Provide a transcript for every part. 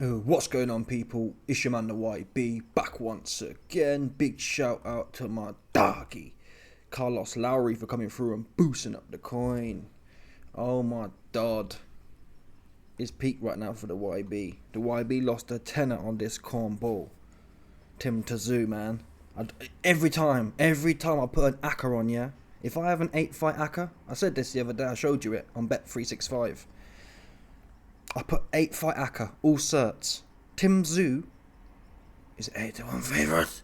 What's going on, people? It's your man the YB back once again. Big shout out to my doggy Carlos Lowry for coming through and boosting up the coin. Oh my god, it's peak right now for the YB. The YB lost a tenner on this cornball. Tszyu, man. Every time I put an acca on, yeah. If I have an 8-fight acca, I said this the other day. I showed you it on Bet365. I put 8-fight acca, all certs. Tszyu is 8-1 favourite.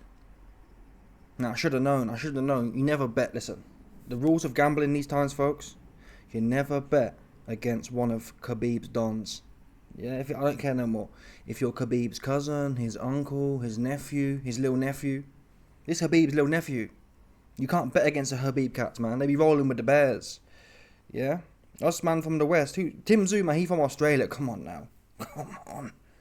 Now, I should have known. You never bet. Listen, the rules of gambling these times, folks. You never bet against one of Khabib's dons. Yeah, I don't care no more. If you're Khabib's cousin, his uncle, his nephew, his little nephew. This Khabib's little nephew. You can't bet against the Khabib cats, man. They be rolling with the bears. Yeah? Us man from the West. Tszyu, man, he from Australia. Come on now.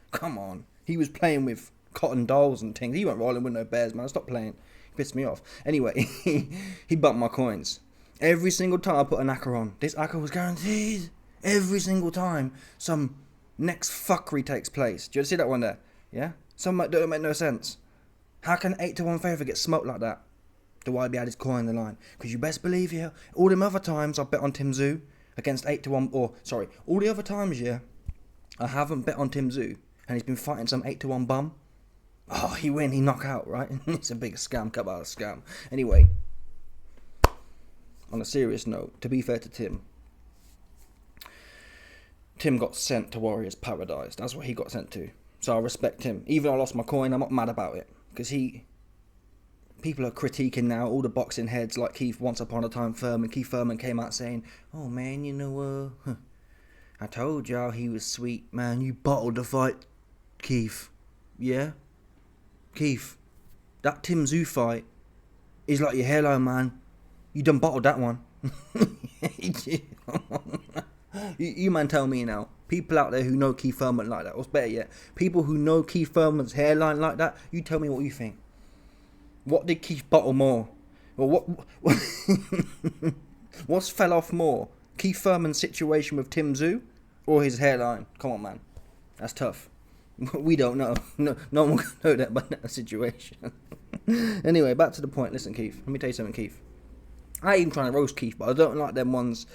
Come on. He was playing with cotton dolls and things. He weren't rolling with no bears, man. Stop playing. He pissed me off. Anyway, he bumped my coins. Every single time I put an acca on, this acca was guaranteed. Every single time some next fuckery takes place. Do you see that one there? Yeah? Some don't make no sense. How can 8-1 favourite get smoked like that? The YB had his coin in the line. Because you best believe, yeah, all them other times I bet on Tszyu against 8-1, all the other times, yeah, I haven't bet on Tszyu, and he's been fighting some 8-1 bum. Oh, he win, he knock out, right? It's a big scam, come out of scam. Anyway, on a serious note, to be fair to Tim got sent to Warriors Paradise. That's what he got sent to. So I respect him. Even though I lost my coin, I'm not mad about it. Because people are critiquing now all the boxing heads like Keith Once Upon a Time Furman. Keith Furman came out saying, oh man, I told y'all he was sweet, man. You bottled the fight, Keith. Yeah? Keith, that Tszyu fight is like your hairline, man. You done bottled that one. you man tell me now. People out there who know Keith Furman like that, or better yet, people who know Keith Furman's hairline like that, you tell me what you think. What did Keith bottle more? Or what's fell off more? Keith Furman's situation with Tszyu or his hairline? Come on, man. That's tough. We don't know. No one can know that about that situation. Anyway, back to the point. Listen, Keith. Let me tell you something, Keith. I ain't even trying to roast Keith, but I don't like them ones,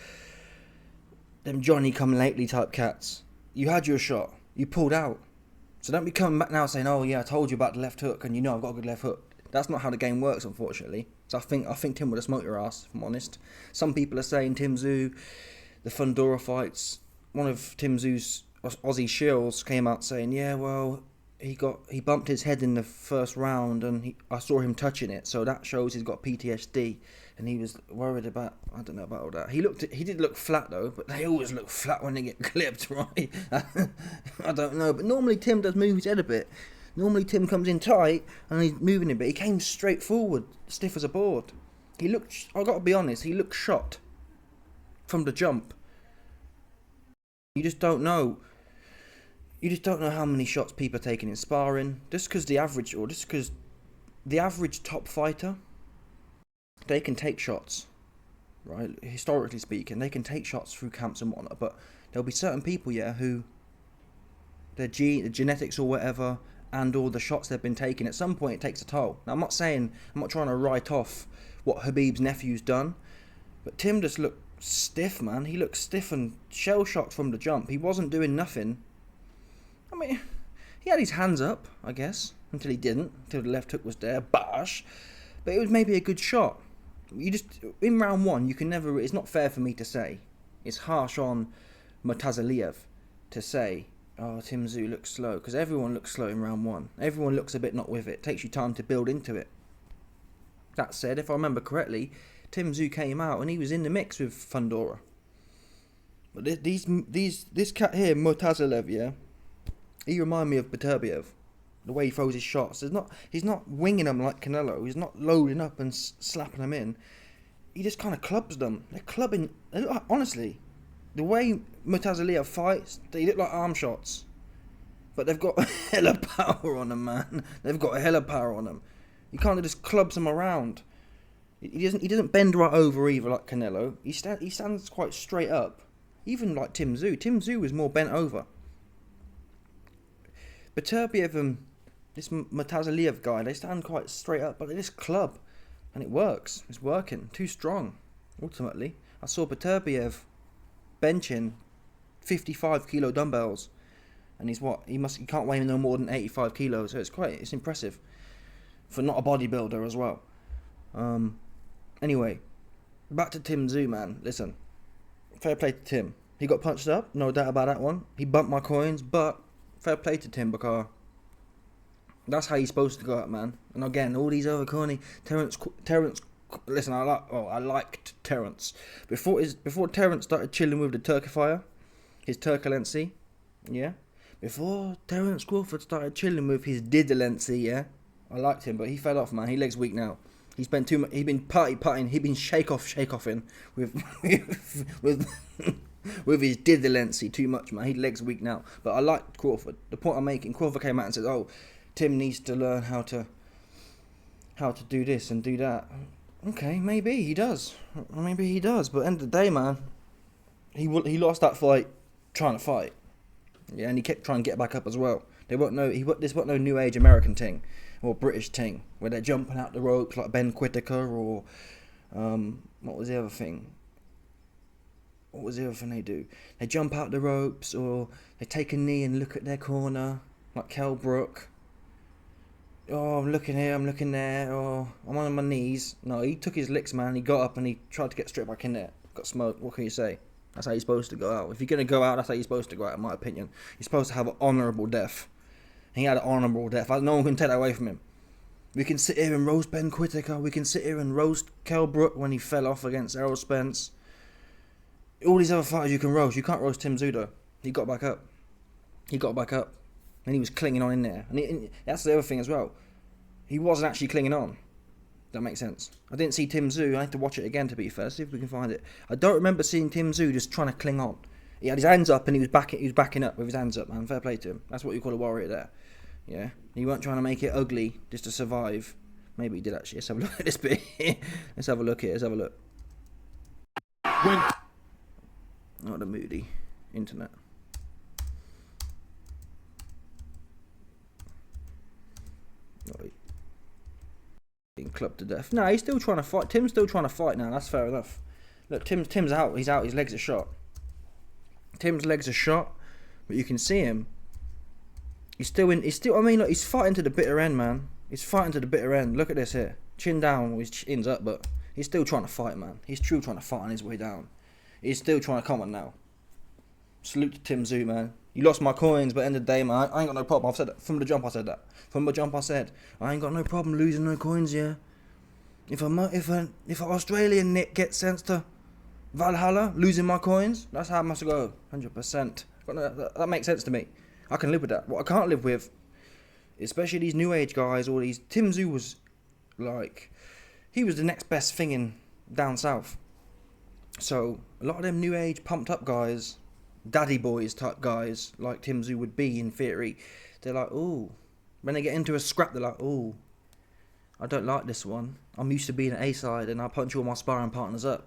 them Johnny come lately type cats. You had your shot. You pulled out. So don't be coming back now saying, oh yeah, I told you about the left hook and you know I've got a good left hook. That's not how the game works, unfortunately. So I think Tim would have smoked your ass, if I'm honest. Some people are saying Tszyu, the Fundora fights, one of Tszyu's Aussie shills came out saying, yeah, well, he bumped his head in the first round and I saw him touching it, so that shows he's got PTSD. And he was worried about, I don't know about all that. He did look flat though, but they always look flat when they get clipped, right? I don't know, but normally Tim does move his head a bit. Normally Tim comes in tight and he's moving a bit. He came straight forward, stiff as a board. I got to be honest, he looked shot from the jump. You just don't know. You just don't know how many shots people are taking in sparring. Just because the average top fighter, they can take shots, right? Historically speaking, they can take shots through camps and whatnot. But there'll be certain people, yeah, who the genetics or whatever, and all the shots they've been taking, at some point it takes a toll. Now I'm not trying to write off what Khabib's nephew's done, but Tim just looked stiff, man. He looked stiff and shell-shocked from the jump. He wasn't doing nothing. I mean, he had his hands up, I guess, until the left hook was there, bash. But it was maybe a good shot. In round one, you can never, it's not fair for me to say. It's harsh on Murtazaliev to say, oh, Tszyu looks slow, because everyone looks slow in round one. Everyone looks a bit not with it. It takes you time to build into it. That said, if I remember correctly, Tszyu came out and he was in the mix with Fundora. But this cat here, Murtazaliev, yeah, he reminded me of Beterbiev. The way he throws his shots. He's not winging them like Canelo. He's not loading up and slapping them in. He just kind of clubs them. They're clubbing. Honestly, the way Murtazaliev fights, they look like arm shots. But they've got a hella power on them, man. They've got a hella power on them. You can't just clubs them around. He doesn't bend right over either like Canelo. He stands quite straight up. Even like Tszyu. Tszyu is more bent over. Beterbiev and this Murtazaliev guy, they stand quite straight up, but this club, and it works. It's working. Too strong, ultimately. I saw Beterbiev benching 55 kilo dumbbells, and he's what? He can't weigh no more than 85 kilos, so it's impressive for not a bodybuilder as well. Anyway, back to Tszyu, man. Listen, fair play to Tim. He got punched up, no doubt about that one. He bumped my coins, but fair play to Tim, because that's how he's supposed to go out, man. And again, all these other corny Terence. Listen, I liked Terence before Terence started chilling with the Turkifier, his Turkulency, yeah. Before Terence Crawford started chilling with his Diddlency, yeah. I liked him, but he fell off, man. He legs weak now. He spent too much. He been partying. He been shake-offing with with his Diddlency too much, man. He legs weak now. But I liked Crawford. The point I'm making, Crawford came out and said, "Oh, Tim needs to learn how to do this and do that." Okay, maybe he does. But at the end of the day, man, he lost that fight trying to fight. Yeah, and he kept trying to get back up as well. This wasn't no new age American thing or British thing where they're jumping out the ropes like Ben Whittaker or what was the other thing? What was the other thing they do? They jump out the ropes, or they take a knee and look at their corner like Kell Brook. Oh, I'm looking here, I'm looking there. Oh, I'm on my knees. No, he took his licks, man. He got up and he tried to get straight back in there. Got smoked. What can you say? That's how you're supposed to go out. If you're going to go out, that's how you're supposed to go out, in my opinion. You're supposed to have an honourable death. He had an honourable death. No one can take that away from him. We can sit here and roast Ben Whittaker. We can sit here and roast Kell Brook when he fell off against Errol Spence. All these other fighters you can roast. You can't roast Tszyu, though. He got back up. And he was clinging on in there. And that's the other thing as well. He wasn't actually clinging on. That makes sense. I didn't see Tszyu. I had to watch it again, to be fair. See if we can find it. I don't remember seeing Tszyu just trying to cling on. He had his hands up and he was backing up with his hands up, man. Fair play to him. That's what you call a warrior there. Yeah. He weren't trying to make it ugly just to survive. Maybe he did actually. Let's have a look at this bit. Let's have a look here. Let's have a look. Not the moody internet. Being clubbed to death. No, he's still trying to fight. Tim's still trying to fight now. That's fair enough. Look, Tim's out. He's out. His legs are shot. Tim's legs are shot, but you can see him. He's still. I mean, look, he's fighting to the bitter end, man. He's fighting to the bitter end. Look at this here. Chin down. Well, his chin's up, but he's still trying to fight, man. He's still trying to fight on his way down. He's still trying to come on now. Salute to Tszyu, man. You lost my coins, but at the end of the day, man, I ain't got no problem. I've said that from the jump. I said that from the jump. I said I ain't got no problem losing no coins, yeah. If an Australian Nick gets sent to Valhalla, losing my coins, that's how it must go. 100%. That makes sense to me. I can live with that. What I can't live with, especially these new age guys, all these. Tszyu was like, he was the next best thing in down south. So a lot of them new age pumped up guys, daddy boys type guys, like Tszyu would be in theory, they're like, ooh, when they get into a scrap, they're like, ooh, I don't like this one. I'm used to being an A-side and I punch all my sparring partners up.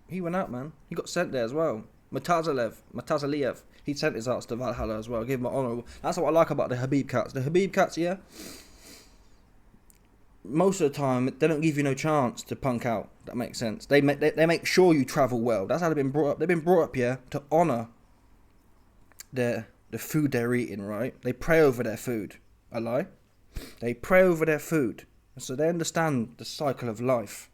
He went out, man. He got sent there as well. Murtazaliev, he sent his ass to Valhalla as well. Give him an honourable. That's what I like about the Khabib cats. The Khabib cats, yeah, most of the time they don't give you no chance to punk out. That makes sense. They make sure you travel well. That's how they've been brought up. They've been brought up, yeah, to honour the food they're eating, right? They pray over their food. I lie? They pray over their food. So they understand the cycle of life.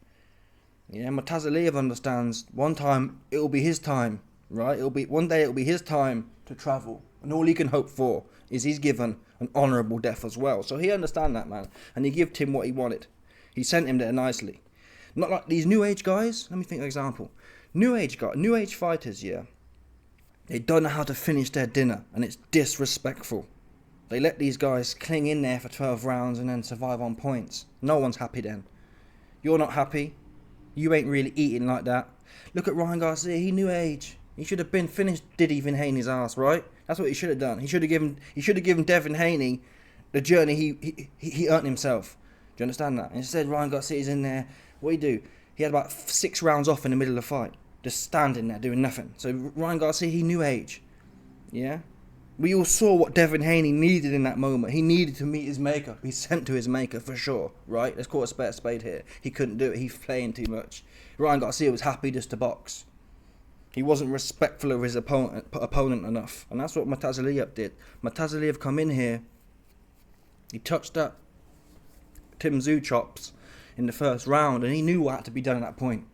Yeah, Murtazaliev understands one time it'll be his time, right? One day it'll be his time to travel. And all he can hope for is he's given an honourable death as well. So he understand that, man. And he gave Tim what he wanted. He sent him there nicely. Not like these new age guys. Let me think of an example. New age fighters, yeah. They don't know how to finish their dinner, and it's disrespectful. They let these guys cling in there for 12 rounds and then survive on points. No one's happy then. You're not happy. You ain't really eating like that. Look at Ryan Garcia. He new age. He should have been finished Diddy Vin Haney's ass, right? That's what he should have done. He should have given Devin Haney the journey he earned himself. Do you understand that? Instead, Ryan Garcia's in there. What did he do? He had about 6 rounds off in the middle of the fight, just standing there doing nothing. So Ryan Garcia, he new age, yeah. We all saw what Devin Haney needed in that moment. He needed to meet his maker. He's sent to his maker for sure, right? Let's call a spade here. He couldn't do it. He's playing too much. Ryan Garcia was happy just to box. He wasn't respectful of his opponent enough. And that's what Murtazaliev did. Murtazaliev come in here. He touched that Tszyu chops in the first round, and he knew what had to be done at that point.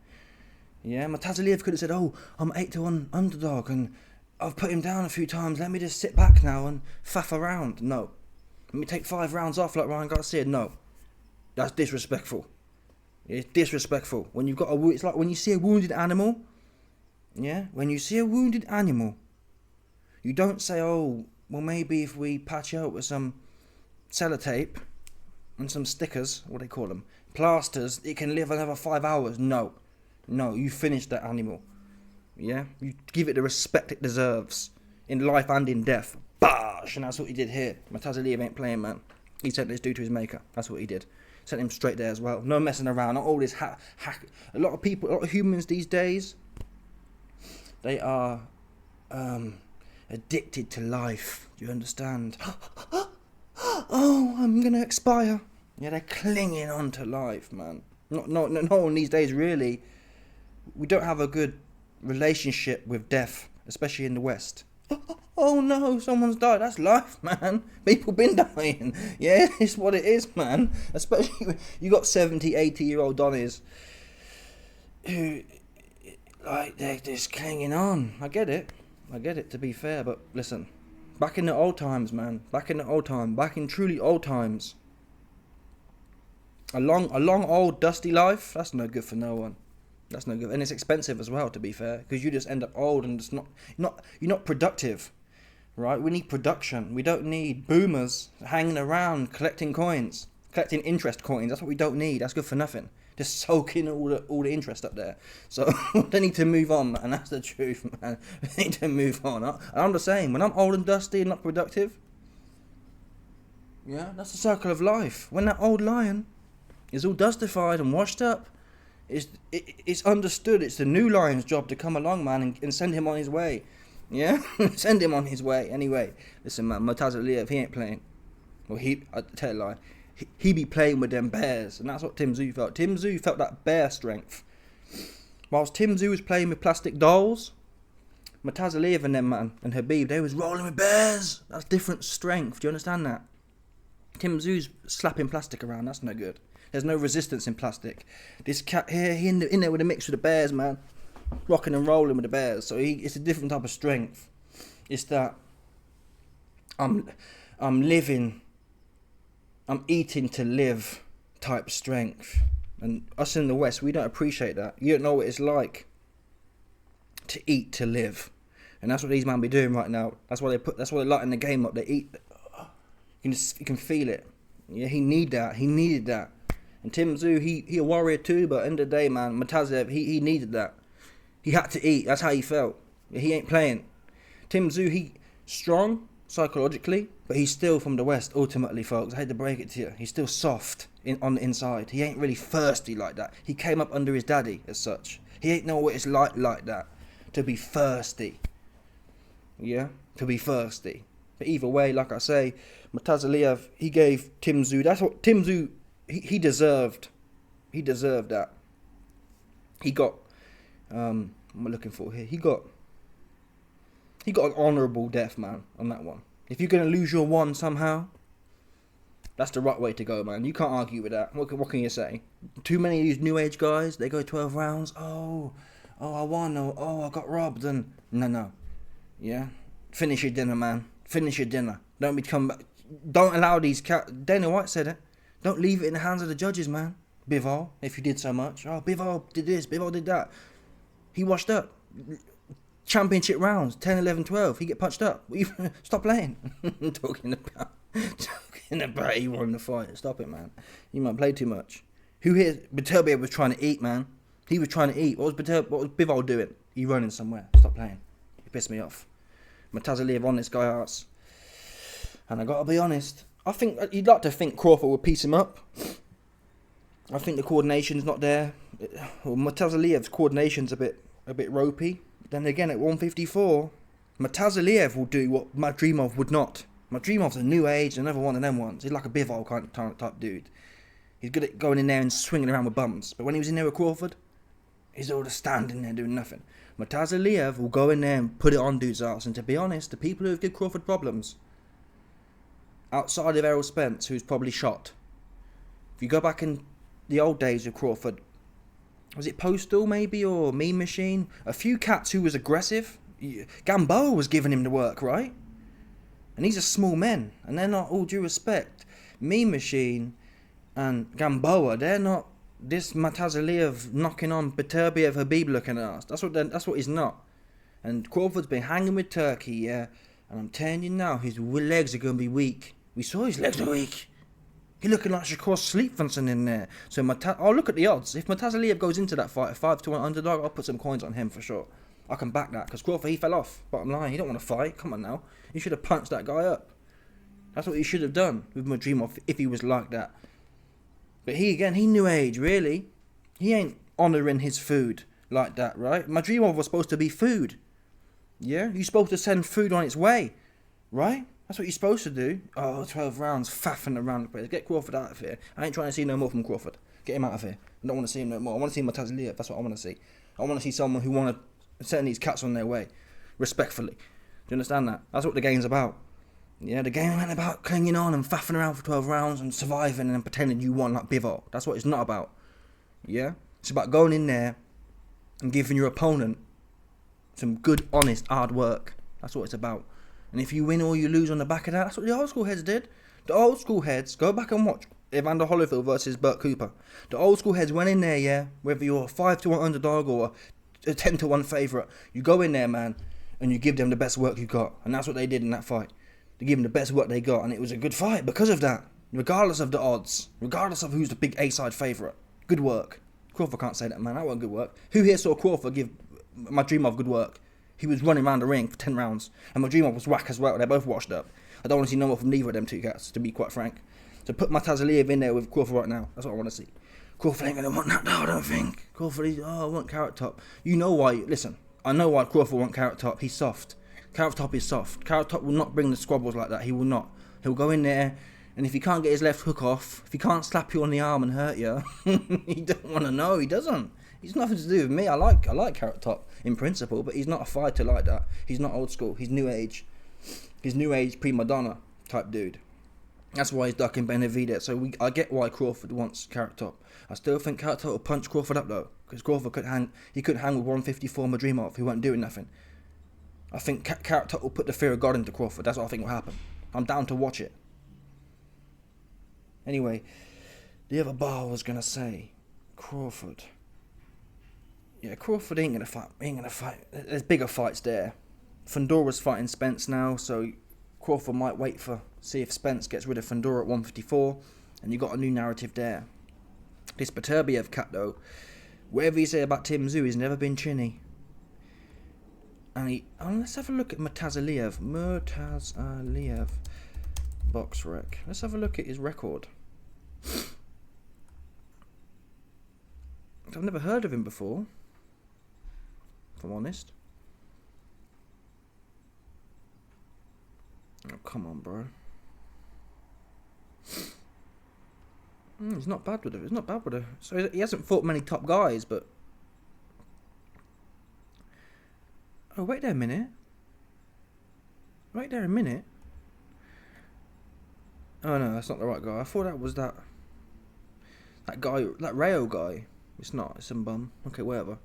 Yeah, Murtazaliev could have said, "Oh, I'm 8-1 underdog, and I've put him down a few times. Let me just sit back now and faff around." No. Let me take 5 rounds off like Ryan Garcia. No. That's disrespectful. It's disrespectful. When you've got it's like when you see a wounded animal. Yeah? When you see a wounded animal, you don't say, "Oh, well, maybe if we patch out with some sellotape and some stickers," what do they call them? Plasters, it can live another 5 hours. No. No, you finish that animal. Yeah? You give it the respect it deserves in life and in death. Bash! And that's what he did here. Murtazaliev ain't playing, man. He sent this dude to his maker. That's what he did. Sent him straight there as well. No messing around. Not all this hack. A lot of people, a lot of humans these days, they are addicted to life. Do you understand? Oh, I'm going to expire. Yeah, they're clinging on to life, man. Not one these days, really. We don't have a good relationship with death, especially in the West. Oh no, someone's died. That's life, man. People been dying. Yeah, it's what it is, man. Especially when you got 70, 80-year-old Donnies who, like, they're just clinging on. I get it, to be fair. But listen, back in the old times, man. Back in truly old times. A long, old, dusty life, that's no good for no one. That's no good. And it's expensive as well, to be fair, because you just end up old and it's you're not productive, right? We need production. We don't need boomers hanging around collecting coins, collecting interest coins. That's what we don't need. That's good for nothing. Just soaking all the interest up there. So they need to move on, man. That's the truth, man. They need to move on. I'm the same. When I'm old and dusty and not productive, yeah, that's the circle of life. When that old lion is all dustified and washed up, it's understood. It's the new lion's job to come along, man, and send him on his way. Yeah? Send him on his way. Anyway, listen, man, Murtazaliev, he ain't playing. Well, I tell you a lie. He be playing with them bears, and that's what Tszyu felt. Tszyu felt that bear strength. Whilst Tszyu was playing with plastic dolls, Murtazaliev and them, man, and Khabib, they was rolling with bears. That's different strength. Do you understand that? Tszyu's slapping plastic around. That's no good. There's no resistance in plastic. This cat here, he in there with a mix with the bears, man. Rocking and rolling with the bears. So it's a different type of strength. It's that I'm eating to live type strength. And us in the West, we don't appreciate that. You don't know what it's like to eat to live. And that's what these men be doing right now. That's why they lighten the game up. They eat. You can feel it. Yeah, he needed that. And Tszyu, he a warrior too, but at the end of the day, man, Murtazaliev, he needed that. He had to eat. That's how he felt. He ain't playing. Tszyu, he strong psychologically, but he's still from the West. Ultimately, folks, I hate to break it to you, he's still soft on the inside. He ain't really thirsty like that. He came up under his daddy as such. He ain't know what it's like that to be thirsty. Yeah, to be thirsty. But either way, like I say, Murtazaliev, he gave Tszyu. That's what Tszyu. He deserved. He deserved that. He got. What am I looking for here? He got an honourable death, man, on that one. If you're gonna lose your one somehow, that's the right way to go, man. You can't argue with that. What can you say? Too many of these new age guys, they go 12 rounds. Oh, I won. Oh, I got robbed. And no. Yeah, finish your dinner, man. Finish your dinner. Don't become. Don't allow these Dana White said it. Don't leave it in the hands of the judges, man. Bivol, if you did so much. Oh, Bivol did this, Bivol did that. He washed up. Championship rounds, 10, 11, 12. He get punched up. Stop playing. I'm talking about he won the fight. Stop it, man. You might play too much. Who here? Beterbiev was trying to eat, man. He was trying to eat. What was Bivol doing? He running somewhere. Stop playing. He pissed me off. Murtazaliev on this guy ass. And I gotta be honest, I think you'd like to think Crawford would piece him up. I think the coordination's not there. Murtazaliev's coordination's a bit ropey. Then again, at 154, Murtazaliev will do what Madrimov would not. Madrimov's a new age, another one of them ones. He's like a Bivol kind of type dude. He's good at going in there and swinging around with bums. But when he was in there with Crawford, he's all just standing there doing nothing. Murtazaliev will go in there and put it on dude's ass. And to be honest, the people who have given Crawford problems, outside of Errol Spence, who's probably shot. If you go back in the old days of Crawford, was it Postal maybe, or Mean Machine? A few cats who was aggressive. Gamboa was giving him the work, right? And these are small men, and they're not, all due respect. Mean Machine and Gamboa, they're not this Murtazaliev knocking on Beterbiev, Khabib looking ass. That's what he's not. And Crawford's been hanging with Turkey, yeah. And I'm telling you now, his legs are going to be weak. We saw his legs are weak. He's looking like Shakur Sleepfinson in there. So I'll look at the odds. If Murtazaliev goes into that fight, a 5-1 underdog, I'll put some coins on him for sure. I can back that, because Crawford, he fell off. Bottom line, he don't want to fight. Come on now. He should have punched that guy up. That's what he should have done with Madrimov if he was like that. But he new age, really. He ain't honouring his food like that, right? Madrimov was supposed to be food. Yeah? You're supposed to send food on its way, right? That's what you're supposed to do. Oh, 12 rounds, faffing around the place. Get Crawford out of here. I ain't trying to see no more from Crawford. Get him out of here. I don't want to see him no more. I want to see Murtazaliev. That's what I want to see. I want to see someone who want to send these cats on their way, respectfully. Do you understand that? That's what the game's about. Yeah, the game ain't about clinging on and faffing around for 12 rounds and surviving and pretending you won like Bivol. That's what it's not about. Yeah? It's about going in there and giving your opponent some good, honest, hard work. That's what it's about. And if you win or you lose on the back of that, that's what the old school heads did. The old school heads, go back and watch Evander Holyfield versus Burt Cooper. The old school heads went in there, yeah, whether you're a 5-1 underdog or a 10-1 favourite, you go in there, man, and you give them the best work you got. And that's what they did in that fight. They gave them the best work they got, and it was a good fight because of that. Regardless of the odds, regardless of who's the big A-side favourite. Good work. Crawford can't say that, man. That wasn't good work. Who here saw Crawford give Madrimov good work? He was running around the ring for 10 rounds, and Madrimov was whack as well. They're both washed up. I don't want to see no more from neither of them two cats, to be quite frank. So put Murtazaliev in there with Crawford right now. That's what I want to see. Crawford ain't going to want that, no, I don't think. Crawford, I want Carrot Top. You know why. Listen, I know why Crawford want Carrot Top. He's soft. Carrot Top is soft. Carrot Top will not bring the squabbles like that. He will not. He'll go in there, and if he can't get his left hook off, if he can't slap you on the arm and hurt you, he don't want to know. He doesn't. He's nothing to do with me. I like Carrot Top in principle, but he's not a fighter like that. He's not old school. He's new age. He's new age prima donna type dude. That's why he's ducking Benavidez. So I get why Crawford wants Carrot Top. I still think Carrot Top will punch Crawford up though, because Crawford couldn't hang with 154 Madrimov, who weren't doing nothing. I think Carrot Top will put the fear of God into Crawford. That's what I think will happen. I'm down to watch it. Anyway, the other bar was gonna say Crawford. Yeah, Crawford ain't gonna fight. There's bigger fights there. Fundora's fighting Spence now, so Crawford might see if Spence gets rid of Fundora at 154, and you got a new narrative there. This Beterbiev cat though, whatever you say about Tszyu, he's never been chinny. And let's have a look at Murtazaliev. Box rec. Let's have a look at his record. I've never heard of him before, if I'm honest. Oh, come on, bro. He's not bad with it. So he hasn't fought many top guys, but... Oh, wait there a minute. Oh, no, that's not the right guy. I thought that was that guy, that Rayo guy. It's not. It's some bum. Okay, whatever.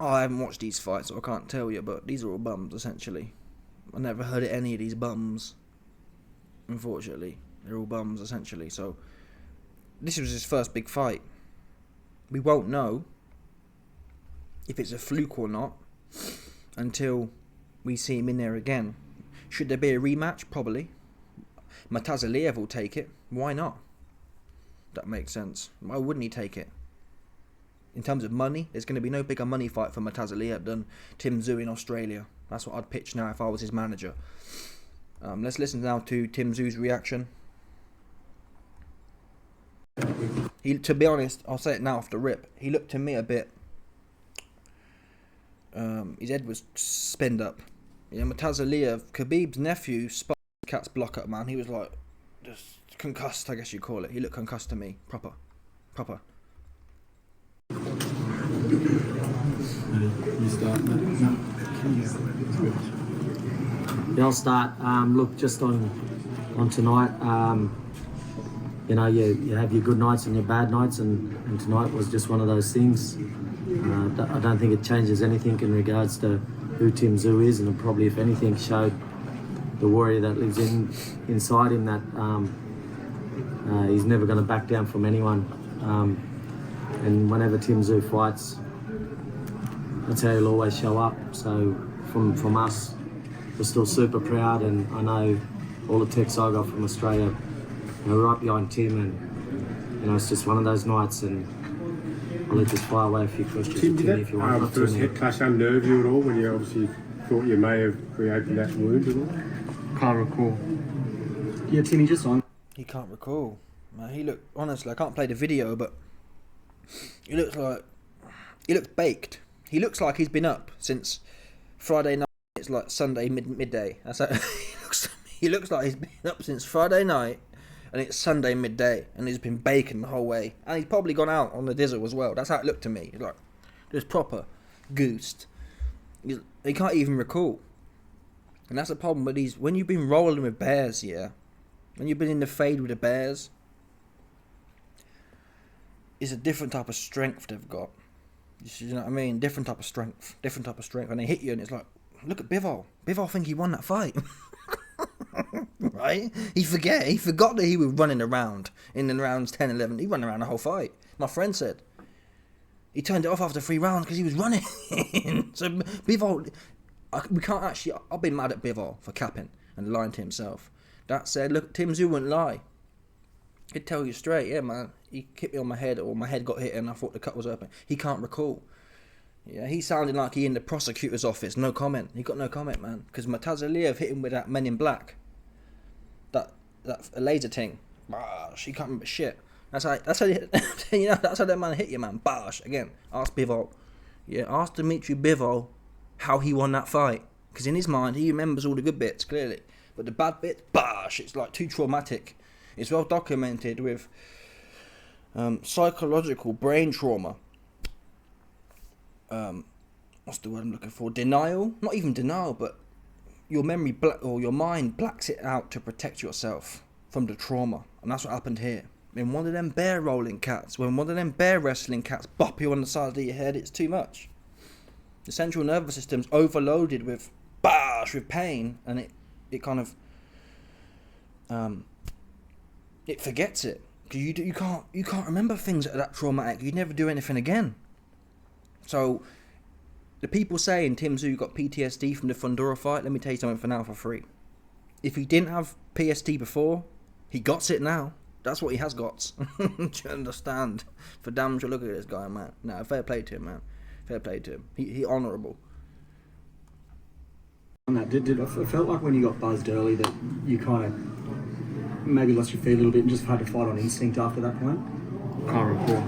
Oh, I haven't watched these fights, so I can't tell you, but these are all bums, essentially. I never heard of any of these bums. Unfortunately. They're all bums, essentially. So, this was his first big fight. We won't know if it's a fluke or not until we see him in there again. Should there be a rematch? Probably. Murtazaliev will take it. Why not? That makes sense. Why wouldn't he take it? In terms of money, there's going to be no bigger money fight for Murtazaliev than Tszyu in Australia. That's what I'd pitch now if I was his manager. Let's listen now to Tszyu's reaction. To be honest, I'll say it now off the rip. He looked to me a bit His head was spinned up. Yeah, Murtazaliev, Khabib's nephew, spiked the cat's block up, man. He was like, just concussed, I guess you call it. He looked concussed to me. Proper. You start, Yeah, I'll start. Look, just on tonight, you know, you have your good nights and your bad nights, and tonight was just one of those things. I don't think it changes anything in regards to who Tszyu is, and probably, if anything, showed the warrior that lives inside him that he's never going to back down from anyone. And whenever Tszyu fights, that's how he'll always show up. So from us, we're still super proud, and I know all the texts I got from Australia, you know, right behind Tim, and you know, it's just one of those nights. And I'll let this fire away a few questions. Tim, did if you want. that first head clash unnerve you at all when you obviously thought you may have reopened that wound at all? Can't recall. Yeah, Timmy, just on. He can't recall. Man, he looked, honestly, I can't play the video, but he looks baked. He looks like he's been up since Friday night. It's like Sunday midday. That's how he looks like he's been up since Friday night, and it's Sunday midday, and he's been baking the whole way. And he's probably gone out on the dizzle as well. That's how it looked to me. He's like, just proper goosed. He can't even recall. And that's the problem with these. When you've been rolling with bears, yeah, when you've been in the fade with the bears, it's a different type of strength they've got. You know what I mean? Different type of strength. And they hit you, and it's like, look at Bivol. Bivol think he won that fight. Right? He forgot that he was running around in the rounds 10, 11. He ran around the whole fight. My friend said he turned it off after 3 rounds because he was running. So Bivol, we can't actually. I've been mad at Bivol for capping and lying to himself. That said, look, Tszyu wouldn't lie. He'd tell you straight, yeah, man. He hit me on my head, or my head got hit, and I thought the cut was open. He can't recall. Yeah, he sounded like he in the prosecutor's office. No comment. He got no comment, man. Because Murtazaliev hit him with that Men in Black, that laser thing. Bosh. He can't remember shit. That's how you know. That's how that man hit you, man. Bosh. Again, ask Bivol. Yeah, ask Dmitry Bivol how he won that fight. Because in his mind, he remembers all the good bits clearly, but the bad bit, bosh. It's like too traumatic. It's well documented with psychological brain trauma. What's the word I'm looking for? Denial? Not even denial, but your memory or your mind blacks it out to protect yourself from the trauma. And that's what happened here. In one of them bear rolling cats, when one of them bear wrestling cats bop you on the side of your head, it's too much. The central nervous system's overloaded with bash, with pain, and it kind of it forgets it. Because you can't remember things that are that traumatic. You'd never do anything again. So the people saying Tszyu got PTSD from the Fundora fight, let me tell you something for now for free. If he didn't have PTSD before, he got it now. That's what he has got. Do you understand? For damn sure, look at this guy, man. Nah, fair play to him, man. Fair play to him. He honourable. On that, it felt like when you got buzzed early that you kind of maybe lost your feet a little bit and just had to fight on instinct after that point? Can't recall.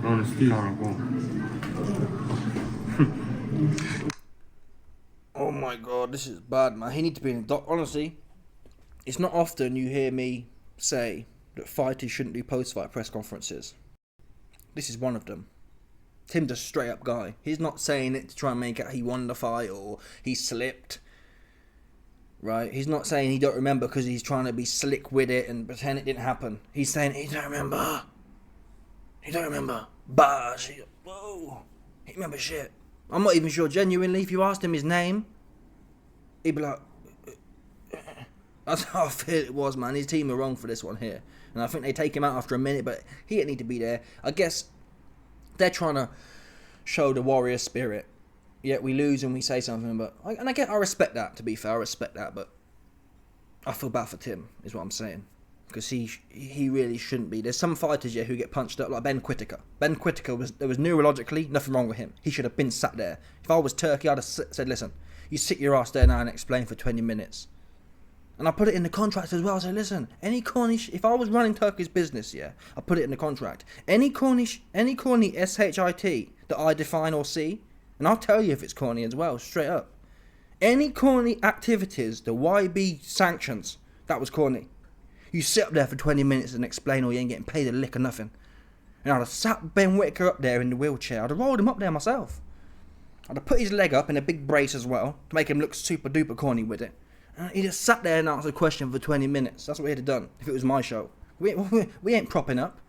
Honestly, can't recall. Oh my god, this is bad, man. He needs to be in a doc. Honestly, it's not often you hear me say that fighters shouldn't do post-fight press conferences. This is one of them. Tim's a straight up guy. He's not saying it to try and make out he won the fight or he slipped. Right? He's not saying he don't remember because he's trying to be slick with it and pretend it didn't happen. He's saying he don't remember. He don't remember. Bash. Whoa. He remember shit. I'm not even sure genuinely if you asked him his name, he'd be like, that's how I feel it was, man. His team were wrong for this one here. And I think they take him out after a minute, but he didn't need to be there. I guess they're trying to show the warrior spirit. Yet we lose and we say something, but I respect that, to be fair. I respect that, but I feel bad for Tim, is what I'm saying. Because he really shouldn't be. There's some fighters, yeah, who get punched up, like Ben Whittaker. Ben Whittaker, there was neurologically nothing wrong with him. He should have been sat there. If I was Turkey, I'd have said, listen, you sit your ass there now and explain for 20 minutes. And I put it in the contract as well. I said, listen, any Cornish, if I was running Turkey's business, yeah, I put it in the contract. Any Cornish, any Corny SHIT that I define or see, And I'll tell you if it's corny as well, straight up. Any corny activities the YB sanctions, that was corny. You sit up there for 20 minutes and explain, or you ain't getting paid a lick or nothing. And I'd have sat Ben Whitaker up there in the wheelchair. I'd have rolled him up there myself. I'd have put his leg up in a big brace as well to make him look super duper corny with it. And he just sat there and answered a question for 20 minutes. That's what he'd have done if it was my show. We ain't propping up.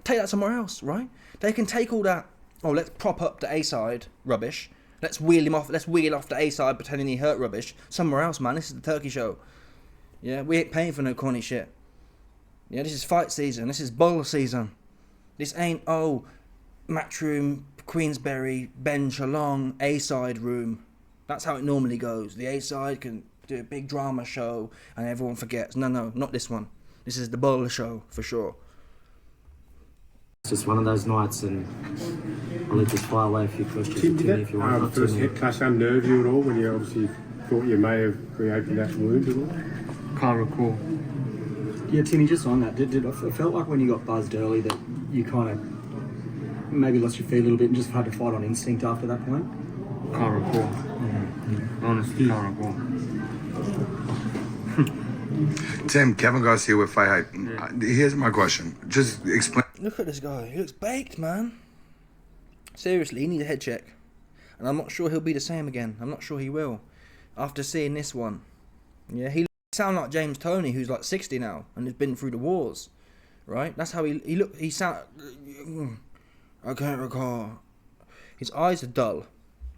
Take that somewhere else, right? They can take all that, oh, let's prop up the A-side rubbish. Let's wheel him off. Let's wheel off the A-side pretending he hurt rubbish. Somewhere else, man. This is the Turkey show. Yeah, we ain't paying for no corny shit. Yeah, this is fight season. This is bowl season. This ain't, oh, Matchroom, Queensberry, Ben Shalong, A-side room. That's how it normally goes. The A-side can do a big drama show and everyone forgets. No, not this one. This is the bowler show for sure. It's just one of those nights, and I'll let this fire away a few questions Tim, to did me if you want. that Not first too hit many. clash unnerve you at all when you obviously thought you may have reopened that wound at all? Can't recall. Yeah, Timmy, just on that, it felt like when you got buzzed early that you kind of maybe lost your feet a little bit and just had to fight on instinct after that point? Can't recall. Honestly, can't recall. Tim, Kevin Garcia with Fight Hype. Here's my question. Just explain. Look at this guy. He looks baked, man. Seriously, he needs a head check. And I'm not sure he'll be the same again. I'm not sure he will. After seeing this one. Yeah, he sound like James Toney, who's like 60 now and has been through the wars. Right? That's how he look. He sound. I can't recall. His eyes are dull.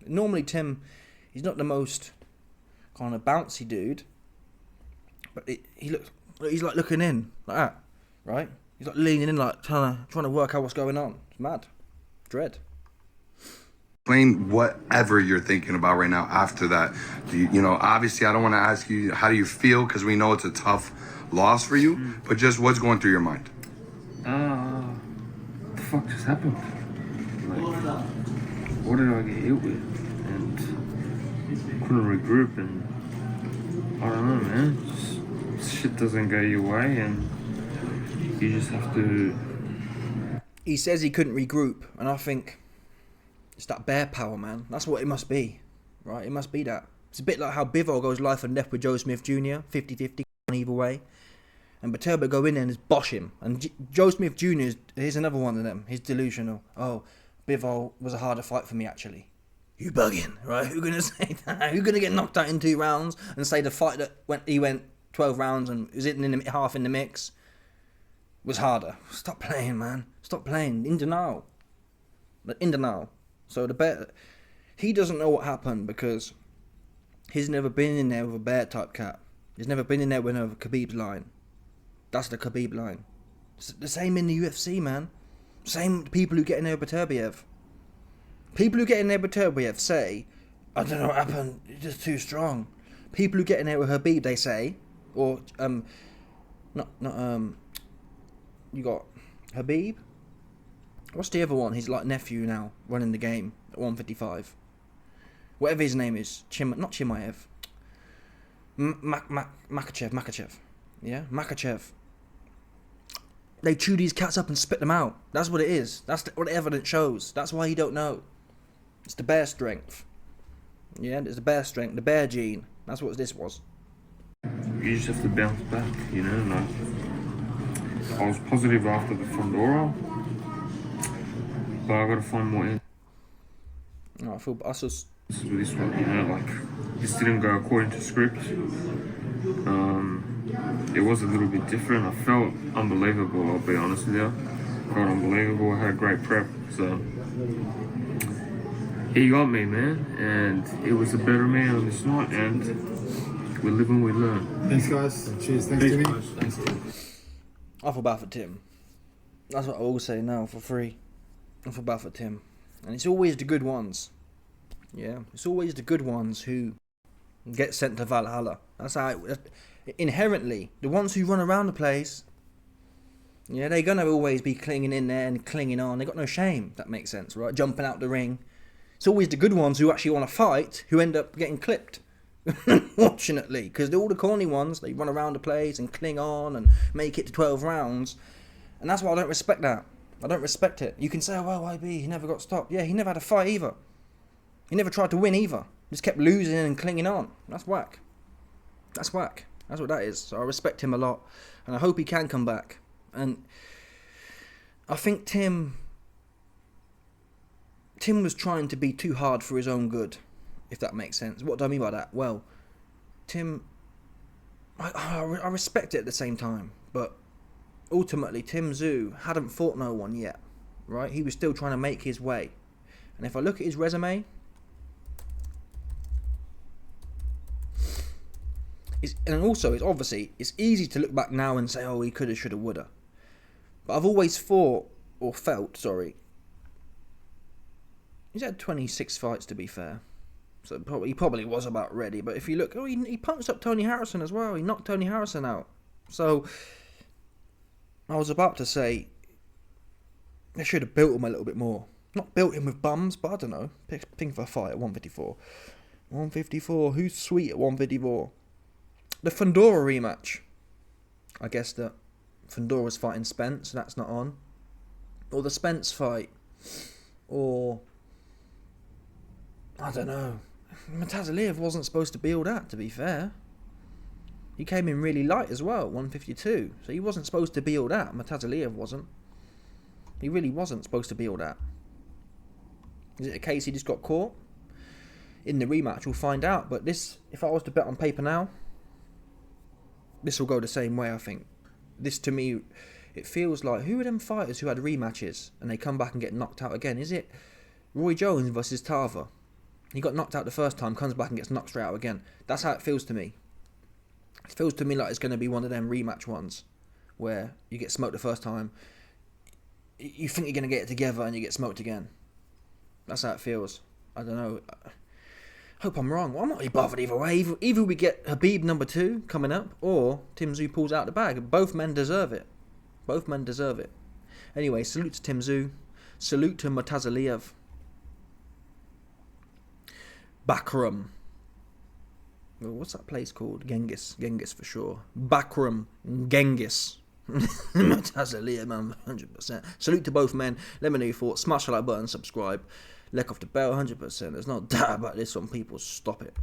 Normally, Tim, he's not the most kind of bouncy dude. But he looks. He's like looking in like that, right? He's like leaning in, like trying to work out what's going on. It's mad, dread. Explain whatever you're thinking about right now after that. You know, obviously, I don't want to ask you how do you feel because we know it's a tough loss for you. But just what's going through your mind? What the fuck just happened? Like, what did I get hit with? And couldn't regroup, and I don't know, man. Just, shit doesn't go your way, and you just have to. He says he couldn't regroup, and I think it's that bear power, man. That's what it must be, right? It must be that. It's a bit like how Bivol goes life and death with Joe Smith Jr., 50-50 either way. And Baturba go in there and just bosh him. And Joe Smith Jr., here's another one of them. He's delusional. Oh, Bivol was a harder fight for me, actually. You bugging, right? Who's going to say that? Who's going to get knocked out in 2 rounds and say the fight that he went 12 rounds and was half in the mix was harder? Stop playing, man. Stop playing. In denial. So the bear, he doesn't know what happened because he's never been in there with a bear type cat. He's never been in there with a Khabib's line. That's the Khabib line. It's the same in the UFC, man. Same people who get in there with Murtazaliev. People who get in there with Murtazaliev say, I don't know what happened, it's just too strong. People who get in there with Khabib, they say, or, you got Khabib. What's the other one? He's like Nephew now, running the game at 155. Whatever his name is. Not Chimaev. Makachev. Yeah? Makachev. They chew these cats up and spit them out. That's what it is. That's what the evidence shows. That's why you don't know. It's the bear strength. Yeah, it's the bear strength, the bear gene. That's what this was. You just have to bounce back, you know. Like, I was positive after the Fondora, but I got to find more answers I feel us. with this one. You know, like this didn't go according to script. It was a little bit different. I felt unbelievable. I'll be honest with you. I felt unbelievable. I had a great prep, so he got me, man, and it was a better man on this night, and we live and we learn. Thanks, guys. Cheers. Thanks, Timmy. Thanks. I feel bad for Tim. That's what I always say now, for free. I feel bad for Tim. And it's always the good ones. Yeah, it's always the good ones who get sent to Valhalla. That's how inherently, the ones who run around the place, yeah, they're going to always be clinging in there and clinging on. They got no shame, if that makes sense, right? Jumping out the ring. It's always the good ones who actually want to fight who end up getting clipped. Unfortunately, because all the corny ones, they run around the place and cling on and make it to 12 rounds. And that's why I don't respect that. I don't respect it. You can say, oh, well, YB, he never got stopped. Yeah, he never had a fight either. He never tried to win either. Just kept losing and clinging on. That's whack. That's whack. That's what that is. So I respect him a lot, and I hope he can come back. And I think Tim was trying to be too hard for his own good, if that makes sense. What do I mean by that? Well, Tim, I respect it at the same time, but ultimately Tszyu hadn't fought no one yet, right? He was still trying to make his way. And if I look at his resume, it's obviously, it's easy to look back now and say, oh, he coulda, shoulda, woulda. But I've always felt, he's had 26 fights, to be fair. So he probably was about ready. But if you look, he punched up Tony Harrison as well. He knocked Tony Harrison out. So I was about to say they should have built him a little bit more. Not built him with bums, but I don't know. Think of a fight at 154. 154. Who's sweet at 154? The Fundora rematch. I guess that Fundora's fighting Spence, so that's not on. Or the Spence fight. Or I don't know. Murtazaliev wasn't supposed to be all that, to be fair. He came in really light as well, 152. So he wasn't supposed to be all that. Murtazaliev wasn't. He really wasn't supposed to be all that. Is it a case he just got caught? In the rematch, we'll find out. But this, if I was to bet on paper now, this will go the same way, I think. This, to me, it feels like, who are them fighters who had rematches and they come back and get knocked out again? Is it Roy Jones versus Tava? He got knocked out the first time, comes back and gets knocked straight out again. That's how it feels to me. It feels to me like it's going to be one of them rematch ones where you get smoked the first time, you think you're going to get it together and you get smoked again. That's how it feels. I don't know. Hope I'm wrong. Well, I'm not really bothered either way. Either we get Khabib number 2 coming up, or Tszyu pulls out the bag. Both men deserve it. Both men deserve it. Anyway, salute to Tszyu. Salute to Murtazaliev. Bakram. Well, what's that place called? Genghis. Genghis for sure. Bakram. Genghis. Murtazaliev, man, 100%. Salute to both men. Let me know your thoughts. Smash the like button, subscribe. Lick off the bell, 100%. There's no doubt about this one. People, stop it.